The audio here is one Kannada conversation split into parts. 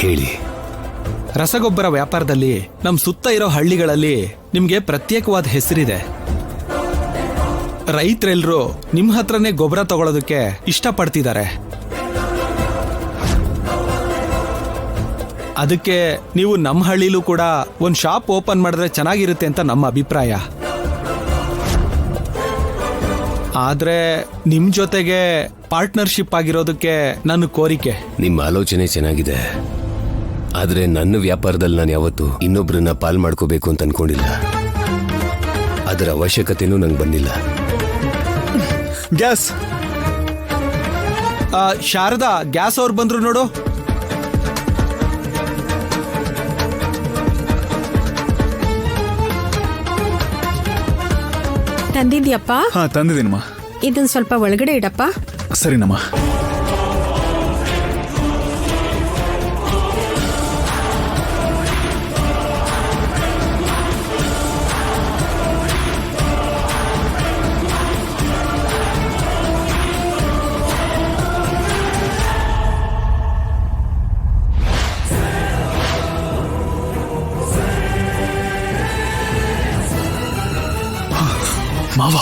ಹೇಳಿ. ರಸಗೊಬ್ಬರ ವ್ಯಾಪಾರದಲ್ಲಿ ನಮ್ ಸುತ್ತ ಇರೋ ಹಳ್ಳಿಗಳಲ್ಲಿ ನಿಮ್ಗೆ ಪ್ರತ್ಯೇಕವಾದ ಹೆಸರಿದೆ. ರೈತರೆಲ್ಲರೂ ನಿಮ್ ಹತ್ರನೇ ಗೊಬ್ಬರ ತಗೊಳ್ಳೋದಕ್ಕೆ ಇಷ್ಟಪಡ್ತಿದ್ದಾರೆ. ಅದಕ್ಕೆ ನೀವು ನಮ್ಮ ಹಳ್ಳಿಲೂ ಕೂಡ ಒಂದು ಶಾಪ್ ಓಪನ್ ಮಾಡಿದ್ರೆ ಚೆನ್ನಾಗಿರುತ್ತೆ ಅಂತ ನಮ್ಮ ಅಭಿಪ್ರಾಯ. ಆದ್ರೆ ನಿಮ್ ಜೊತೆಗೆ ಪಾರ್ಟ್ನರ್ಶಿಪ್ ಆಗಿರೋದಕ್ಕೆ ನನ್ನ ಕೋರಿಕೆ. ನಿಮ್ಮ ಆಲೋಚನೆ ಚೆನ್ನಾಗಿದೆ, ಆದ್ರೆ ನನ್ನ ವ್ಯಾಪಾರದಲ್ಲಿ ನಾನು ಯಾವತ್ತೂ ಇನ್ನೊಬ್ರನ್ನ ಪಾಲ್ ಮಾಡ್ಕೋಬೇಕು ಅಂತ ಅನ್ಕೊಂಡಿಲ್ಲ. ಅದರ ಅವಶ್ಯಕತೆನೂ ನಂಗೆ ಬಂದಿಲ್ಲ. ಗ್ಯಾಸ್ ಶಾರದಾ, ಗ್ಯಾಸ್ ಅವ್ರು ಬಂದ್ರು ನೋಡು. ತಂದಿದ್ಯಪ್ಪ? ಹಾ, ತಂದಿದ್ದೀನಮ್ಮ. ಇದನ್ನ ಸ್ವಲ್ಪ ಒಳಗಡೆ ಇಡಪ್ಪ. ಸರಿನಮ್ಮ. ಮಾವ,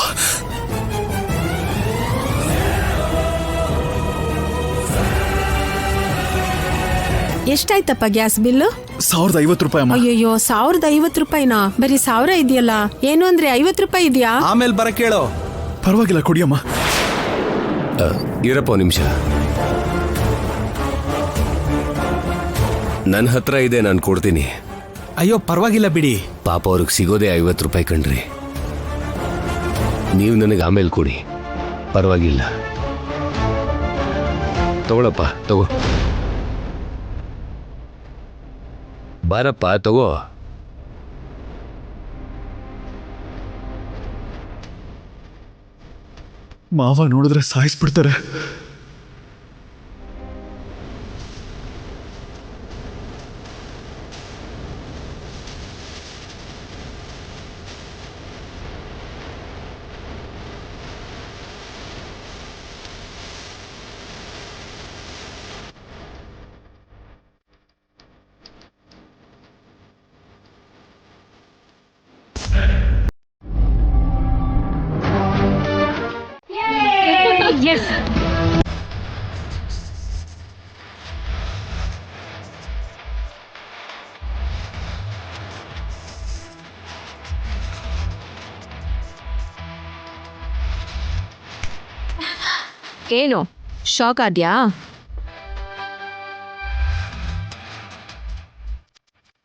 ಎಷ್ಟಾಯ್ತಪ್ಪ ಗ್ಯಾಸ್ ಬಿಲ್ಲು? 1050 ರೂಪಾಯಿ ಅಮ್ಮ. ಅಯ್ಯಯ್ಯೋ, 1050 ರೂಪಾಯಿನಾ? ಬರೀ 1000 ಇದೆಯಲ್ಲ. ಏನು ಅಂದ್ರೆ 50 ರೂಪಾಯಿ ಇದೆಯಾ? ಆಮೇಲೆ ಬರ ಕೇಳೋ. ಪರವಾಗಿಲ್ಲ, ಕೊಡಿಯಮ್ಮ. ಇರಪ್ಪ ನಿಮಿಷ, ನನ್ನ ಹತ್ರ ಇದೆ, ನಾನು ಕೊಡ್ತೀನಿ. ಅಯ್ಯೋ ಪರವಾಗಿಲ್ಲ ಬಿಡಿ. ಪಾಪ ಅವ್ರಿಗೆ ಸಿಗೋದೇ 50 ರೂಪಾಯಿ ಕಣ್ರಿ. ನೀವು ನನಗೆ ಆಮೇಲೆ ಕೊಡಿ, ಪರವಾಗಿಲ್ಲ. ತಗೊಳಪ್ಪ, ತಗೋ. ಬಾರಪ್ಪ, ತಗೋ. ಮಾವ ನೋಡಿದ್ರೆ ಸಾಯಿಸ್ಬಿಡ್ತಾರೆ. ಏನು ಶಾಕ್ ಆದ್ಯಾ?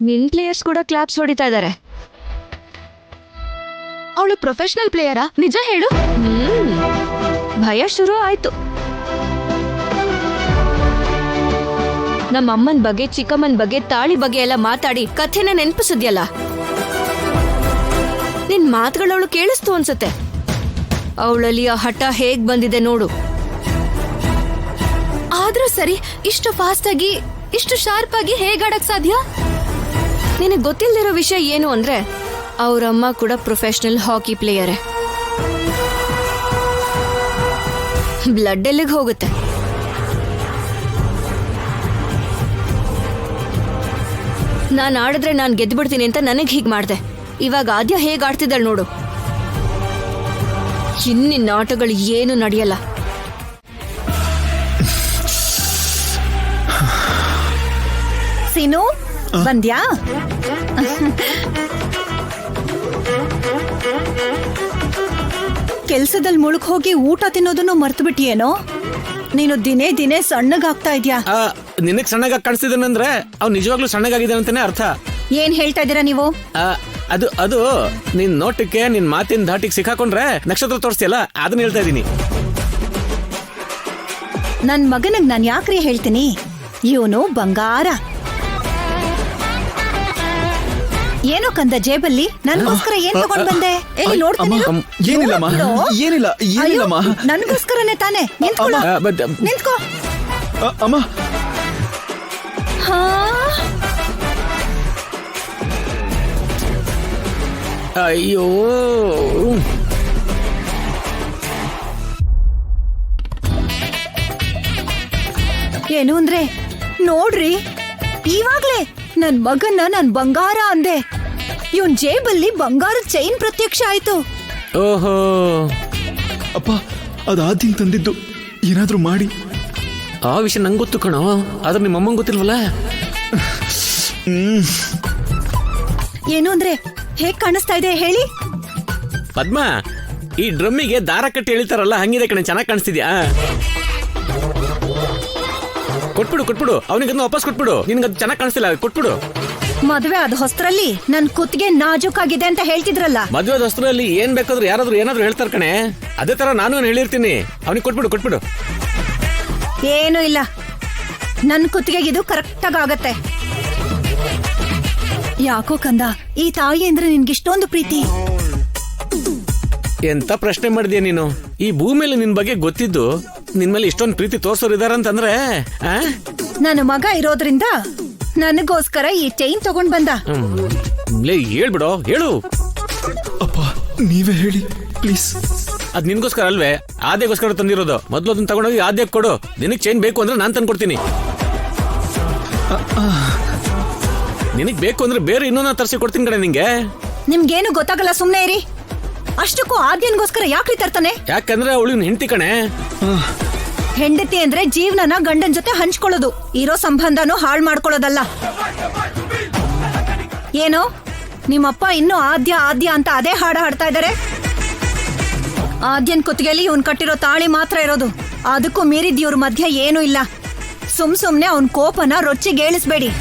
ನಿನ್ ಪ್ಲೇಯರ್ಸ್ ಕೂಡ ಕ್ಲಾಪ್ಸ್ ಹೊಡಿತಾ ಇದ್ದಾರೆ. ಅವಳು ಪ್ರೊಫೆಷನಲ್ ಪ್ಲೇಯರಾ? ನಿಜ ಹೇಳು. ಭಯ ಶುರು ಆಯ್ತು. ನಮ್ಮ ಅಮ್ಮನ ಬಗ್ಗೆ, ಚಿಕ್ಕಮ್ಮನ ಬಗ್ಗೆ, ತಾಳಿ ಬಗ್ಗೆ ಎಲ್ಲ ಮಾತಾಡಿ ಕಥೆನ ನೆನಪಿಸಿದ್ಯಲ್ಲ. ನಿನ್ ಮಾತುಗಳವಳು ಕೇಳಿಸ್ತು ಅನ್ಸತ್ತೆ. ಅವಳಲ್ಲಿ ಆ ಹಠ ಹೇಗ್ ಬಂದಿದೆ ನೋಡು. ಆದ್ರೂ ಸರಿ, ಇಷ್ಟು ಫಾಸ್ಟ್ ಆಗಿ, ಇಷ್ಟು ಶಾರ್ಪ್ ಆಗಿ ಹೇಗಾಡಕ್ ಸಾಧ್ಯ? ನಿನಗೆ ಗೊತ್ತಿಲ್ದಿರೋ ವಿಷಯ ಏನು ಅಂದ್ರೆ, ಅವರಮ್ಮ ಕೂಡ ಪ್ರೊಫೆಷನಲ್ ಹಾಕಿ ಪ್ಲೇಯರೇ. ಬ್ಲಡ್ ಎಲ್ಲಿಗೆ ಹೋಗುತ್ತೆ? ನಾನು ಆಡಿದ್ರೆ ನಾನು ಗೆದ್ಬಿಡ್ತೀನಿ ಅಂತ ನನಗೆ ಹೀಗೆ ಮಾಡ್ದೆ. ಇವಾಗ ಆದ್ಯ ಹೇಗೆ ಆಡ್ತಿದ್ದಾಳೆ ನೋಡು. ಇನ್ನಿನ್ನ ಆಟಗಳು ಏನು ನಡೆಯಲ್ಲ. ಸೀನು, ಬಂದ್ಯಾ? ಕೆಲ್ಸದಲ್ಲಿ ಮುಳುಗ್ ಹೋಗಿ ಊಟ ತಿನ್ನೋದನ್ನು ಮರ್ತು ಬಿಟ್ಟಿಯೇನೋ? ನೀನು ದಿನೇ ದಿನೇ ಸಣ್ಣಗಾಗ್ತಾ ಇದ್ಯಾ. ನಿನಗ್ ಸಣ್ಣಗಾಗಿ ಕಾಣಿಸ್ತಿದ್ದಾನಂದ್ರೆ ಅವ್ನು ನಿಜವಾಗ್ಲೂ ಸಣ್ಣಗಾಗಿದ್ದಾನೆ ಅಂತಾನೆ ಅರ್ಥ. ಏನ್ ಹೇಳ್ತಾ ಇದ್ದೀರಾ ನೀವು? ಅದು ಅದು ನಿನ್ ನೋಟಕ್ಕೆ, ನಿನ್ ಮಾತಿನ ಧಾಟಿಗೆ ಸಿಕ್ಕಾಕೊಂಡ್ರೆ ನಕ್ಷತ್ರ ತೋರಿಸ್ತಿಯಲ್ಲ, ಅದನ್ನ ಹೇಳ್ತಾ ಇದೀನಿ. ನನ್ ಮಗನಿಗೆ ನಾನು ಯಾಕ್ರಿ ಹೇಳ್ತೀನಿ, ಇವನು ಬಂಗಾರ. ಏನೋ ಕಂದ ಜೇಬಲ್ಲಿ ನನ್ಗೋಸ್ಕರ ಏನ್ ತಗೊಂಡ್ ಬಂದೆ? ಎಲ್ಲಿ ನೋಡ್ತೀನಿ. ಏನಿಲ್ಲಮ್ಮ, ಏನಿಲ್ಲ, ಏನಿಲ್ಲಮ್ಮ. ನನ್ಗೋಸ್ಕರನೇ ತಾನೆ. ನಿಂತ್ಕೋ. ಅಮ್ಮ. ಹಾ, ಅಯ್ಯೋ, ಏನು ಅಂದ್ರೆ ನೋಡ್ರಿ, ಇವಾಗ್ಲೇ ನನ್ ಮಗನ್ನ ನನ್ ಬಂಗಾರ ಅಂದೆ. ಇವನ್ ಜೇಬಲ್ಲಿ ಬಂಗಾರದ ಚೈನ್ ಪ್ರತ್ಯಕ್ಷ ಆಯ್ತು. ಓಹೋ, ಅಪ್ಪ ಅದು ಆದ್ಯನ್ ತಂದಿದ್ದು, ಏನಾದ್ರೂ ಮಾಡಿ. ಆ ವಿಷಯ ನಂಗೆ ಗೊತ್ತು ಕಣೋ, ಆದ್ರೆ ನಿಮ್ಮ ಅಮ್ಮಂಗೆ ಗೊತ್ತಿಲ್ವಲ್ಲ. ಏನು ಅಂದ್ರೆ ಹೇಗ್ ಕಾಣಿಸ್ತಾ ಇದೆ ಹೇಳಿ? ಪದ್ಮ, ಈ ಡ್ರಮ್ಮಿಗೆ ದಾರ ಕಟ್ಟಿ ಎಳಿತಾರಲ್ಲ ಹಂಗಿದೆ ಕಣೆ, ಚೆನ್ನಾಗಿ ಕಾಣಿಸ್ತಿದ್ಯಾ? ಕೊಟ್ಬಿಡು ಅವನಿಗದನ್ನ ವಾಪಸ್ ಕೊಟ್ಬಿಡು, ನಿನ್ಗದು ಚೆನ್ನಾಗಿ ಕಾಣಿಸ್ತಿಲ್ಲ, ಕೊಟ್ಬಿಡು. ಮದ್ವೆ ಆದ ಹೊಸ್ತ್ರಲ್ಲಿ ನನ್ ಕುತ್ತಿಗೆ ನಾಜೂಕಾಗಿದೆ ಅಂತ ಹೇಳ್ತಿದ್ರಲ್ಲ. ಮದುವೆ ದೋಸ್ತರಲ್ಲಿ ಏನ್ ಬೇಕಾದ್ರೂ ಯಾರಾದ್ರೂ ಏನಾದ್ರೂ ಹೇಳ್ತಾರ ಕಣೆ, ಅದೇ ತರ ನಾನು ಹೇಳಿರ್ತೀನಿ. ಅವನಿಗೆ ಕೊಟ್ಬಿಡು. ಏನೂ ಇಲ್ಲ, ನನ್ ಕುತ್ತಿಗೆಗೆ ಇದು ಕರೆಕ್ಟ್ ಆಗತ್ತೆ. ಯಾಕೋ ಕಂದ, ಈ ತಾಯಿ ಅಂದ್ರೆ ನಿನ್ಗಿಷ್ಟೊಂದು ಪ್ರೀತಿ. ಎಂತ ಪ್ರಶ್ನೆ ಮಾಡಿದ್ಯಾ ನೀನು? ಈ ಭೂಮಿಯಲ್ಲಿ ನಿನ್ ಬಗ್ಗೆ ಗೊತ್ತಿದ್ದು ನಿನ್ ಮೇಲೆ ಇಷ್ಟೊಂದು ಪ್ರೀತಿ ತೋರ್ಸೋರು ಇದಾರಂತಂದ್ರೆ ನನ್ನ ಮಗ ಇರೋದ್ರಿಂದ ನನಗೋಸ್ಕರ ಈ ಚೈನ್ ತಗೊಂಡ್ ಬಂದ. ಹೇಳ್ಬಿಡೋ, ಹೇಳು. ಅಪ್ಪ ನೀವೇ ಹೇಳಿ ಪ್ಲೀಸ್. ಅದ್ ನಿನ್ಗೋಸ್ಕರ ಅಲ್ವೇ, ಆದ್ಯಗೋಸ್ಕರ ತಂದಿರೋದು. ಮೊದ್ಲು ಅದನ್ನ ತಗೊಂಡೋಗಿ ಆದ್ಯಕ್ಕೆ ಕೊಡು. ನಿನಗ್ ಚೈನ್ ಬೇಕು ಅಂದ್ರೆ ನಾನ್ ತಂದ್ಕೊಡ್ತೀನಿ. ನಿನಗ್ ಬೇಕು ಅಂದ್ರೆ ಬೇರೆ ಇನ್ನೊಂದು ತರಿಸಿ ಕೊಡ್ತೀನಿ ಕಣೆ ನಿಂಗೆ. ನಿಮ್ಗೇನು ಗೊತ್ತಾಗಲ್ಲ, ಸುಮ್ನೆ ಇರಿ. ಅಷ್ಟಕ್ಕೂ ಆದ್ಯನ್ಗೋಸ್ಕರ ಯಾಕ್ರಿ ತರ್ತಾನೆ? ಯಾಕಂದ್ರೆ ಅವಳಿನ ಹೆಂಡತಿ ಕಣೆ. ಹೆಂಡತಿ ಅಂದ್ರೆ ಜೀವನನ ಗಂಡನ್ ಜೊತೆ ಹಂಚ್ಕೊಳ್ಳೋದು, ಇರೋ ಸಂಬಂಧನೂ ಹಾಳು ಮಾಡ್ಕೊಳ್ಳೋದಲ್ಲ. ಏನೋ ನಿಮ್ಮಪ್ಪ ಇನ್ನೂ ಆದ್ಯ ಅಂತ ಅದೇ ಹಾಡ ಹಾಡ್ತಾ ಇದಾರೆ. ಆದ್ಯನ್ ಕುತ್ತಿಗೆಯಲ್ಲಿ ಇವ್ನ್ ಕಟ್ಟಿರೋ ತಾಳಿ ಮಾತ್ರ ಇರೋದು, ಅದಕ್ಕೂ ಮೀರಿದ್ ಇವ್ರ ಮಧ್ಯೆ ಏನೂ ಇಲ್ಲ. ಸುಮ್ನೆ ಅವನ್ ಕೋಪನ ರೊಚ್ಚಿಗೇಳಿಸ್ಬೇಡಿ.